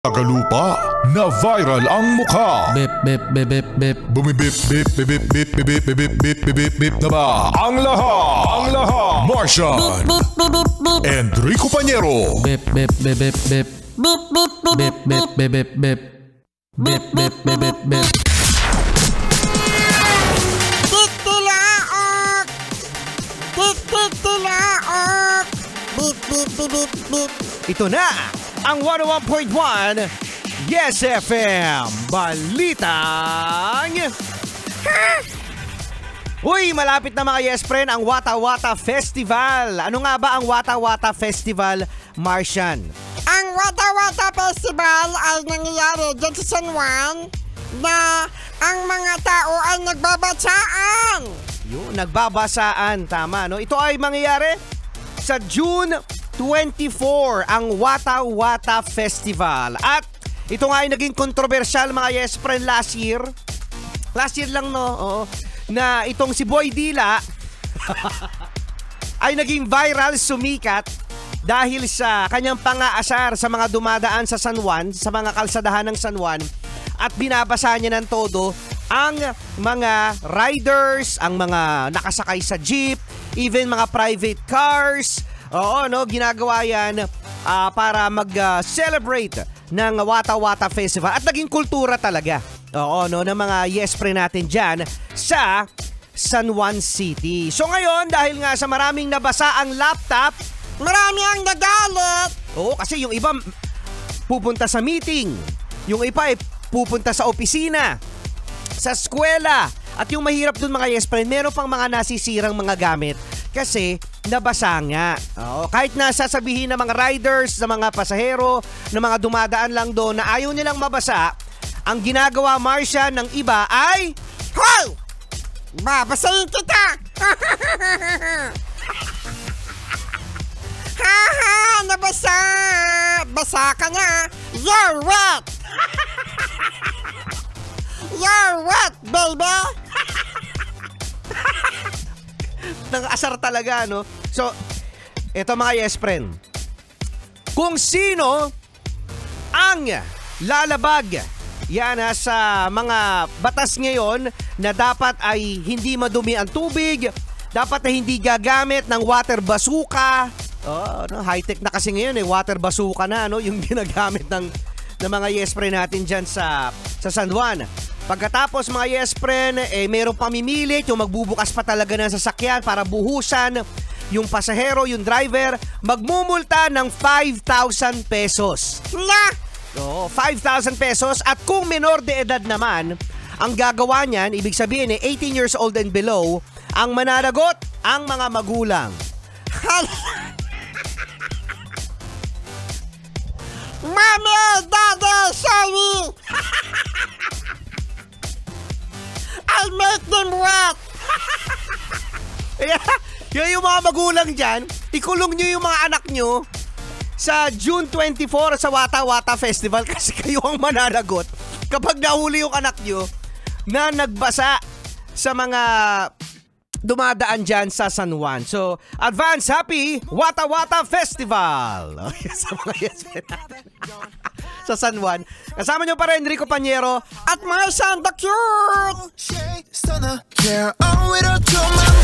Tagalupa na viral ang mukha. Bip bip bip bip bip. Bumibip bip bip bip bip bip bip bip bip bip bip na ba? Ang lahat. Martian. Enrico Pañero. Bip bip bip bip bip. Bip bip bip bip bip bip bip. Bip bip bip bip bip. Titilaok! Titilaok! Bip bip bip bip bip. Ito na ang 101.1 Yes FM Balitang Uy, malapit na mga Yes Friend ang Wata Wata Festival. Ano nga ba ang Wata Wata Festival, Martian? Ang Wata Wata Festival ay nangyayari dyan sa San Juan na ang mga tao ay nagbabatsaan. Yun, nagbabasaan, tama, no? Ito ay mangyayari sa June 24 ang Wata Wata Festival. At ito nga ay naging kontrobersyal mga Yes Friend last year. Last year lang, no? Oo. Na itong si Boy Dila ay naging viral, sumikat dahil sa kanyang pang-aasar sa mga dumadaan sa San Juan, sa mga kalsadahan ng San Juan, at binabasa niya ng todo ang mga riders, ang mga nakasakay sa jeep, even mga private cars. Oo, no, ginagawa yan para mag-celebrate ng Wata Wata Festival at naging kultura talaga. Oo, no, ng mga Yes Friend natin dyan sa San Juan City. So ngayon, dahil nga sa maraming nabasa ang laptop, Marami ang nagalit. oo, kasi yung iba pupunta sa meeting, yung iba ay pupunta sa opisina, sa eskwela, at yung mahirap dun mga Yes Friend, meron pang mga nasisirang mga gamit kasi nabasa nga. Oo, kahit na sasabihin ng mga riders, ng mga pasahero, ng mga dumadaan lang doon na ayaw nilang mabasa, ang ginagawa, Marcia, ng iba ay Hoy! Babasahin kita! Haha! Nabasa! Basa ka na! You're wet! You're wet, baby! nang-asar talaga, no? So, eto mga Yes Friend, kung sino ang lalabag yan sa mga batas ngayon na dapat ay hindi madumi ang tubig, dapat ay hindi gagamit ng water bazooka. Oh, no, high-tech na kasi ngayon water bazooka na, no, yung ginagamit ng mga Yes Friend natin dyan sa San Juan. Pagkatapos mga Yes Friend, mayroong pamimilit, yung magbubukas pa talaga ng sasakyan para buhusan yung pasahero, yung driver, magmumulta ng 5,000 pesos. La! Oo, 5,000 pesos. At kung menor de edad naman, ang gagawa niyan, ibig sabihin 18 years old and below, ang mananagot, ang mga magulang. Mommy! Daddy! Sorry! I'll make them wet! Kaya yung mga magulang dyan, ikulong nyo yung mga anak nyo sa June 24 sa Wata Wata Festival kasi kayo ang mananagot kapag nahuli yung anak nyo na nagbasa sa mga dumadaan dyan sa San Juan. So, advance happy Wata Wata Festival! Sa mga Yes Friend natin sa San Juan. Kasama nyo pa rin Enrico Pañero At Martian the Cute! Yeah, owe it all to my